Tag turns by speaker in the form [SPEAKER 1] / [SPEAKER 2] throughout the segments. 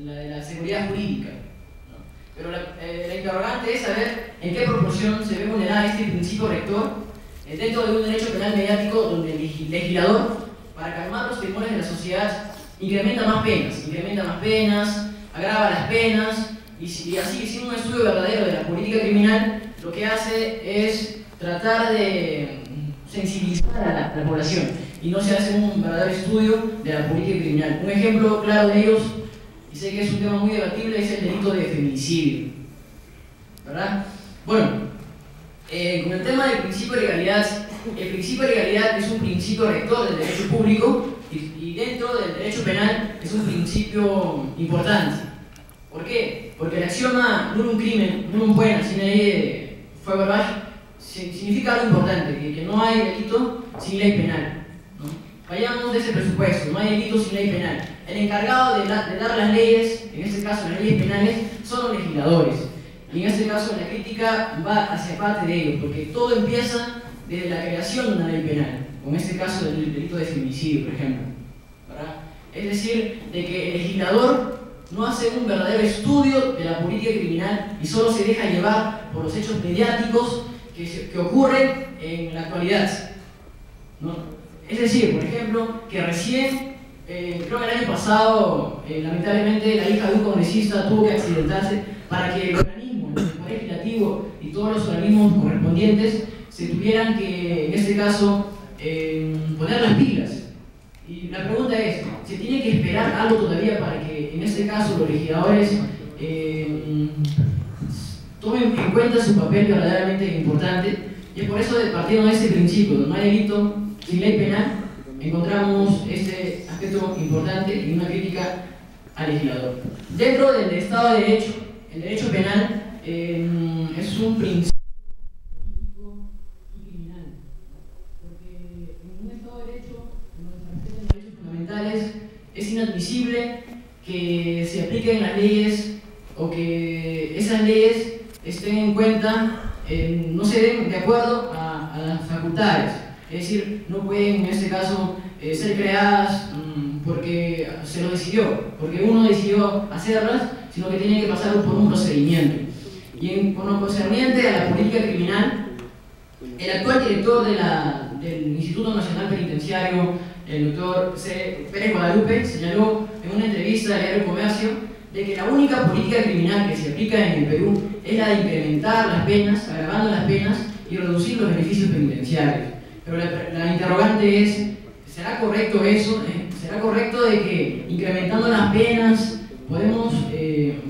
[SPEAKER 1] la de la seguridad jurídica, ¿no? Pero la interrogante es saber en qué proporción se ve vulnerado este principio rector dentro de un derecho penal mediático donde el legislador, para calmar los temores de la sociedad, incrementa más penas, agrava las penas, y así, sin un estudio verdadero de la política criminal, lo que hace es tratar de sensibilizar a la población y no se hace un verdadero estudio de la política criminal. Un ejemplo claro de ellos, y sé que es un tema muy debatible, es el delito de feminicidio, ¿verdad? Bueno, con el tema del principio de legalidad, el principio de legalidad es un principio rector del derecho público y dentro del derecho penal es un principio importante. ¿Por qué? Porque el axioma nullum crimen, nullum poena sine lege fuere verbal significa algo importante, que no hay delito sin ley penal, ¿no? Vayamos de ese presupuesto, no hay delito sin ley penal. El encargado de dar las leyes, en este caso las leyes penales, son los legisladores. Y en este caso la crítica va hacia parte de ellos, porque todo empieza desde la creación de una ley penal, con este caso del delito de feminicidio, por ejemplo, ¿verdad? Es decir, de que el legislador no hace un verdadero estudio de la política criminal y solo se deja llevar por los hechos mediáticos que ocurren en la actualidad, ¿no? Es decir, por ejemplo, que recién, creo que el año pasado, lamentablemente la hija de un congresista tuvo que accidentarse para que el organismo, el Poder Legislativo y todos los organismos correspondientes se tuvieran que, en este caso, poner las pilas. Y la pregunta es, ¿se tiene que esperar algo todavía para que, en este caso, los legisladores tomen en cuenta su papel verdaderamente importante? Y es por eso, partiendo de este principio, no hay delito sin ley penal, encontramos este aspecto importante y una crítica al legislador. Dentro del Estado de Derecho, el derecho penal es un principio criminal, porque en un Estado de Derecho, en los derechos fundamentales, es inadmisible que se apliquen las leyes o que esas leyes estén en cuenta, no se den de acuerdo a las facultades. Es decir, no pueden en este caso ser creadas porque se lo decidió, porque uno decidió hacerlas, sino que tienen que pasar por un procedimiento. Y con lo concerniente a la política criminal, el actual director del Instituto Nacional Penitenciario, el doctor C. Pérez Guadalupe, señaló en una entrevista al diario El Comercio de que la única política criminal que se aplica en el Perú es la de incrementar las penas, agravando las penas y reducir los beneficios penitenciarios. Pero la interrogante es, ¿será correcto eso? ¿Será correcto de que incrementando las penas podemos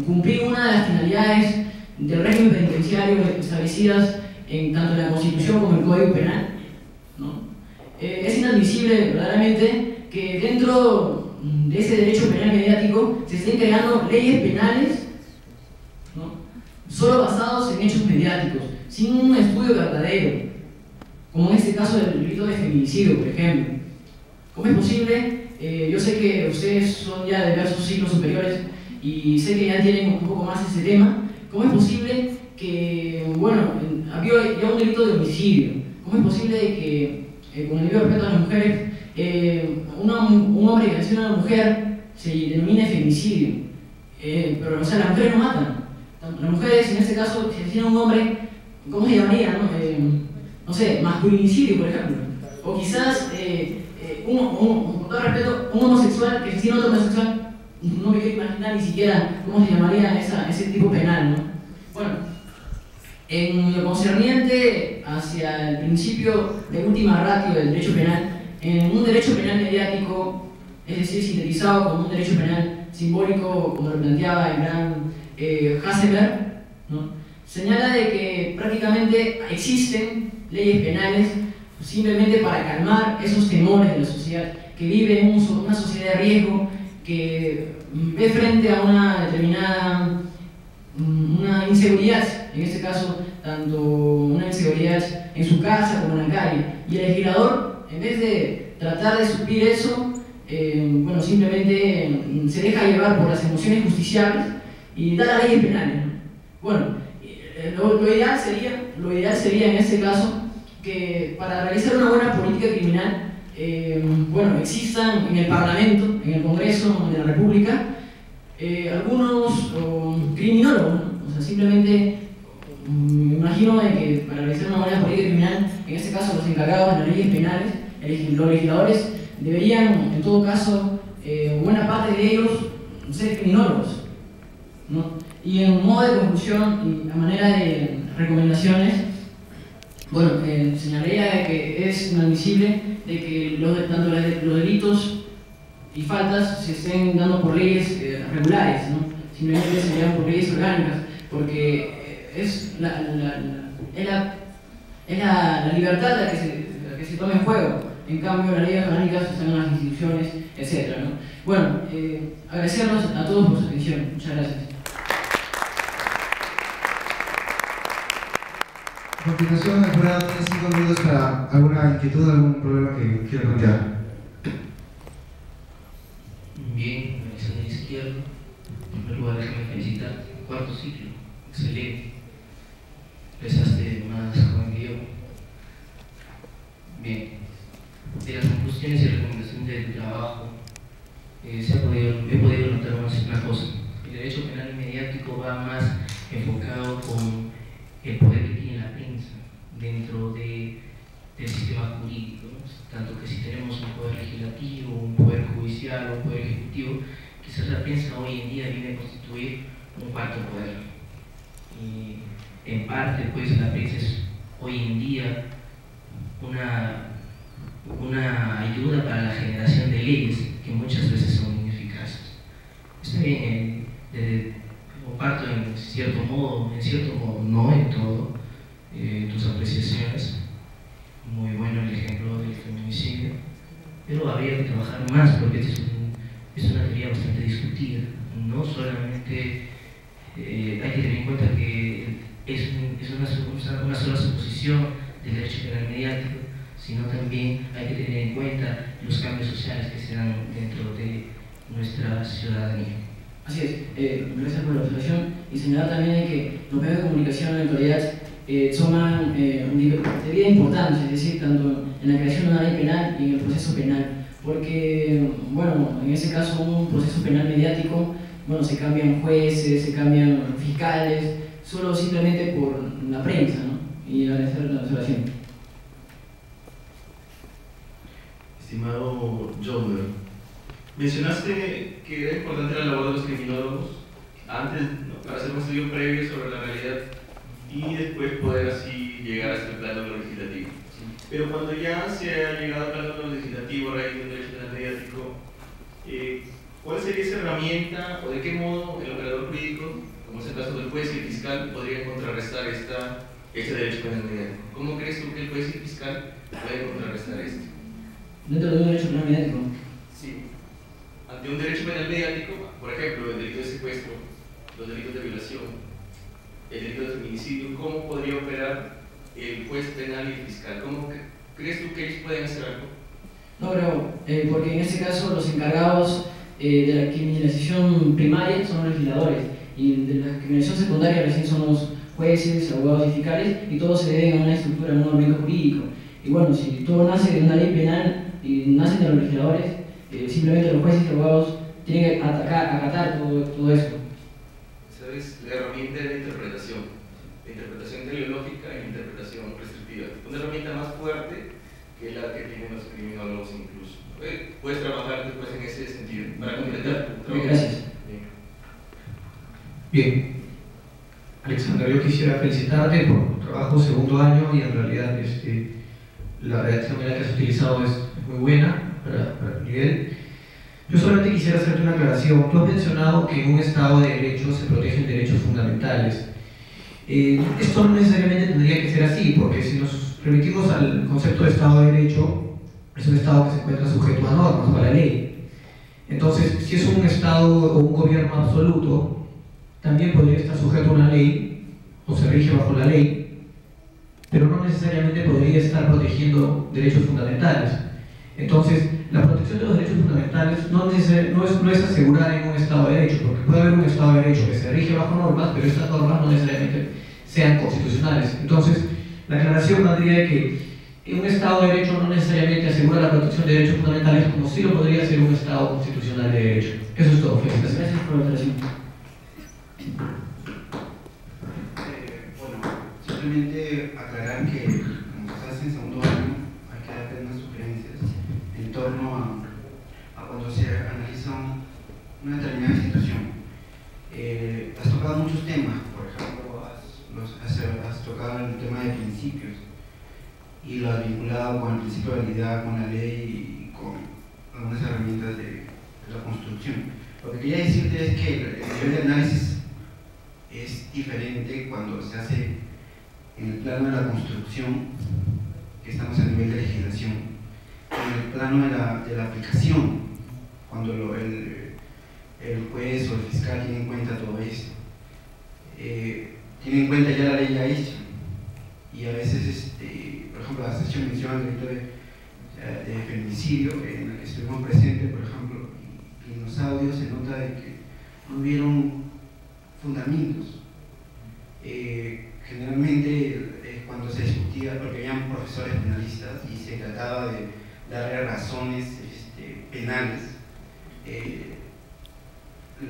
[SPEAKER 1] cumplir una de las finalidades del régimen penitenciario establecidas tanto en la Constitución como en el Código Penal, ¿no? Es inadmisible verdaderamente que dentro de ese derecho penal mediático se estén creando leyes penales, ¿no?, solo basados en hechos mediáticos, sin un estudio verdadero, como en este caso del delito de feminicidio, por ejemplo. ¿Cómo es posible? Yo sé que ustedes son ya de diversos ciclos superiores y sé que ya tienen un poco más ese tema. ¿Cómo es posible que, bueno, había ya un delito de homicidio? ¿Cómo es posible de que, con el debido respeto a las mujeres, un hombre que lesiona a una mujer se denomine feminicidio? Pero, o sea, las mujeres no matan. Las mujeres, en este caso, si asesinan a un hombre, ¿cómo se llamaría, no? No sé, masculinicidio, por ejemplo. O quizás, con todo respeto, un homosexual que asesina a otro homosexual, no me quiero imaginar ni siquiera cómo se llamaría ese tipo penal, ¿no? Bueno, en lo concerniente hacia el principio de última ratio del derecho penal, en un derecho penal mediático, es decir, sintetizado como un derecho penal simbólico, como lo planteaba el gran Hasselberg, ¿no?, señala de que prácticamente existen leyes penales simplemente para calmar esos temores de la sociedad que vive en una sociedad de riesgo, que ve frente a una determinada una inseguridad, en este caso tanto una inseguridad en su casa como en la calle, y el legislador, en vez de tratar de suplir eso, bueno, simplemente se deja llevar por las emociones justiciables y da las leyes penales, ¿no? Bueno, lo ideal sería en este caso que para realizar una buena política criminal, bueno, existan en el Parlamento, en el Congreso de la República, algunos criminólogos, ¿no? O sea, simplemente me imagino de que para realizar una buena política criminal, en este caso los encargados de las leyes penales, los legisladores, deberían, en todo caso, buena parte de ellos ser criminólogos, ¿no? Y en modo de conclusión y a manera de recomendaciones, bueno, señalaría que es inadmisible de que tanto los delitos y faltas se estén dando por leyes regulares, ¿no? Simplemente se llevan por leyes orgánicas, porque es la libertad la que se toma en juego. En cambio, las leyes orgánicas están en las instituciones, etc., ¿no? Bueno, agradecerlos a todos por su atención. Muchas gracias.
[SPEAKER 2] A continuación, el jurado tiene 5 minutos para alguna inquietud, algún problema que quiera plantear.
[SPEAKER 3] Bien, Alexander Izquierdo. En primer lugar, déjame felicitar. Cuarto ciclo, excelente. Empezaste más joven que yo. Bien, de las conclusiones y recomendaciones de tu trabajo, he podido notar una cosa. El derecho penal y mediático va más enfocado con el poder que tiene la prensa dentro del sistema jurídico, ¿no? Tanto que si tenemos un poder legislativo, un poder judicial o un poder ejecutivo, quizás la prensa hoy en día viene a constituir un cuarto poder. Y en parte, pues, la prensa es hoy en día una ayuda para la generación de leyes que muchas veces son ineficaces. Está bien, comparto en cierto modo, no en todo, tus apreciaciones. Muy bueno el ejemplo del feminicidio, pero habría que trabajar más porque es una teoría bastante discutida. No solamente hay que tener en cuenta que es una sola suposición del derecho penal mediático, sino también hay que tener en cuenta los cambios sociales que se dan dentro de nuestra ciudadanía.
[SPEAKER 1] Así es, gracias por la observación y señalar también que los medios de comunicación en la actualidad toman de vida importancia, es decir, tanto en la creación de una ley penal y en el proceso penal, porque, bueno, en ese caso un proceso penal mediático, bueno, se cambian jueces, se cambian fiscales, solo simplemente por la prensa, ¿no? Y agradecer la observación.
[SPEAKER 4] Estimado Jomer, mencionaste que era importante la labor de los criminólogos antes, ¿no?, para hacer un estudio previo sobre la realidad y después poder así llegar hasta el plano de lo legislativo. Pero cuando ya se ha llegado al plano de lo legislativo a raíz de un derecho penal mediático, ¿cuál sería esa herramienta o de qué modo el operador jurídico, como es el caso del juez y el fiscal, podría contrarrestar este derecho penal mediático? ¿Cómo crees tú que el juez y el fiscal pueden contrarrestar esto?
[SPEAKER 1] Dentro de un derecho penal mediático.
[SPEAKER 4] Sí. Ante un derecho penal mediático, por ejemplo, el delito de secuestro, los delitos de violación, el delito de feminicidio, ¿cómo podría operar el juez penal y el fiscal? ¿Cómo crees tú que ellos pueden hacer algo?
[SPEAKER 1] No, pero porque en este caso los encargados de la criminalización primaria son los legisladores y de la criminalización secundaria recién son los jueces, abogados y fiscales, y todos se deben a una estructura, a un ordenamiento jurídico. Y bueno, si todo nace de una ley penal y nacen de los legisladores, simplemente los jueces y abogados tienen que acatar todo eso.
[SPEAKER 4] ¿Sabes? La herramienta de la interpretación teleológica y la interpretación restrictiva. Una herramienta más fuerte que la que tienen los criminólogos incluso. Puedes trabajar después en ese sentido para completar tu trabajo.
[SPEAKER 1] Gracias.
[SPEAKER 5] Bien. Alexander, yo quisiera felicitarte por tu trabajo segundo año y en realidad la redacción que has utilizado es muy buena para el nivel. Yo solamente quisiera hacerte una aclaración. Tú has mencionado que en un Estado de Derecho se protegen derechos fundamentales. Esto no necesariamente tendría que ser así, porque si nos remitimos al concepto de Estado de Derecho, es un Estado que se encuentra sujeto a normas, a la ley. Entonces, si es un Estado o un gobierno absoluto, también podría estar sujeto a una ley, o se rige bajo la ley, pero no necesariamente podría estar protegiendo derechos fundamentales. Entonces, la protección de los derechos fundamentales no es asegurar en un Estado de Derecho, porque puede haber un Estado de Derecho que se rige bajo normas, pero estas normas no necesariamente sean constitucionales. Entonces, la aclaración vendría de que un Estado de Derecho no necesariamente asegura la protección de derechos fundamentales, como sí lo podría ser un Estado constitucional de derecho. Eso es todo. Felicitaciones.
[SPEAKER 1] Gracias por la aclaración.
[SPEAKER 2] Bueno, simplemente aclarar que, como estás en segundo año, hay que darte unas sugerencias en torno a cuando se analiza una determinada institución. Has tocado muchos temas, por ejemplo, has tocado el tema de principios y lo has vinculado con el principio de validad, con la ley y con algunas herramientas de la construcción. Lo que quería decirte es que el nivel de análisis es diferente cuando se hace en el plano de la construcción, que estamos a nivel de legislación, en el plano de la aplicación, cuando el juez o el fiscal tiene en cuenta todo esto. Tiene en cuenta ya la ley ya hecha, y a veces, por ejemplo, la sesión menciona el delito de feminicidio, en el que estuvimos presentes, por ejemplo, y en los audios se nota de que no hubieron fundamentos. Generalmente cuando se discutía, porque habían profesores penalistas y se trataba de darle razones penales,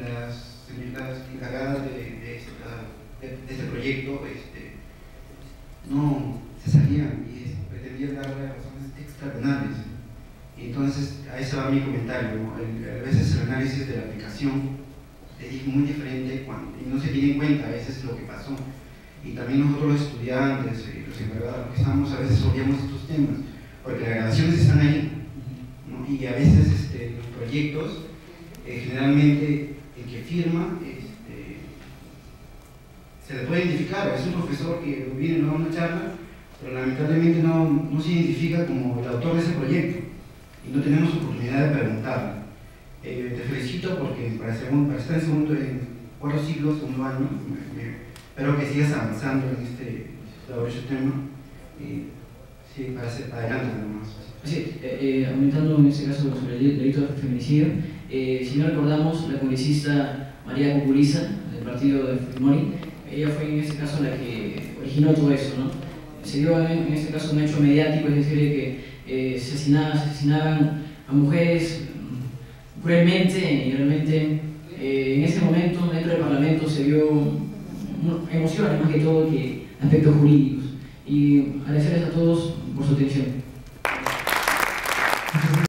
[SPEAKER 2] las señoritas encargadas de este proyecto no se salían y pretendían darle razones extrapenales. Entonces, a eso va mi comentario, ¿no? A veces el análisis de la aplicación es muy diferente y no se tiene en cuenta a veces lo que pasó. Y también nosotros los estudiantes, los encargados que estamos, a veces obviamos estos temas, porque las grabaciones están ahí, ¿no? Y a veces los proyectos, generalmente el que firma, se le puede identificar, es un profesor que viene a una charla, pero lamentablemente no se identifica como el autor de ese proyecto y no tenemos oportunidad de preguntarle. Te felicito porque para estar en cuarto ciclo, segundo año, espero que sigas avanzando en este laborioso tema y sí, para adelante nomás.
[SPEAKER 1] Sí, aumentando en este caso sobre el delito de feminicidio, si no recordamos, la congresista María Cucuriza, del partido de Fujimori, ella fue en este caso la que originó todo eso, ¿no? Se dio en este caso un hecho mediático, es decir, que se asesinaban a mujeres cruelmente, y realmente en ese momento dentro del Parlamento se vio emociones más que todo que aspectos jurídicos. Y agradecerles a todos por su atención.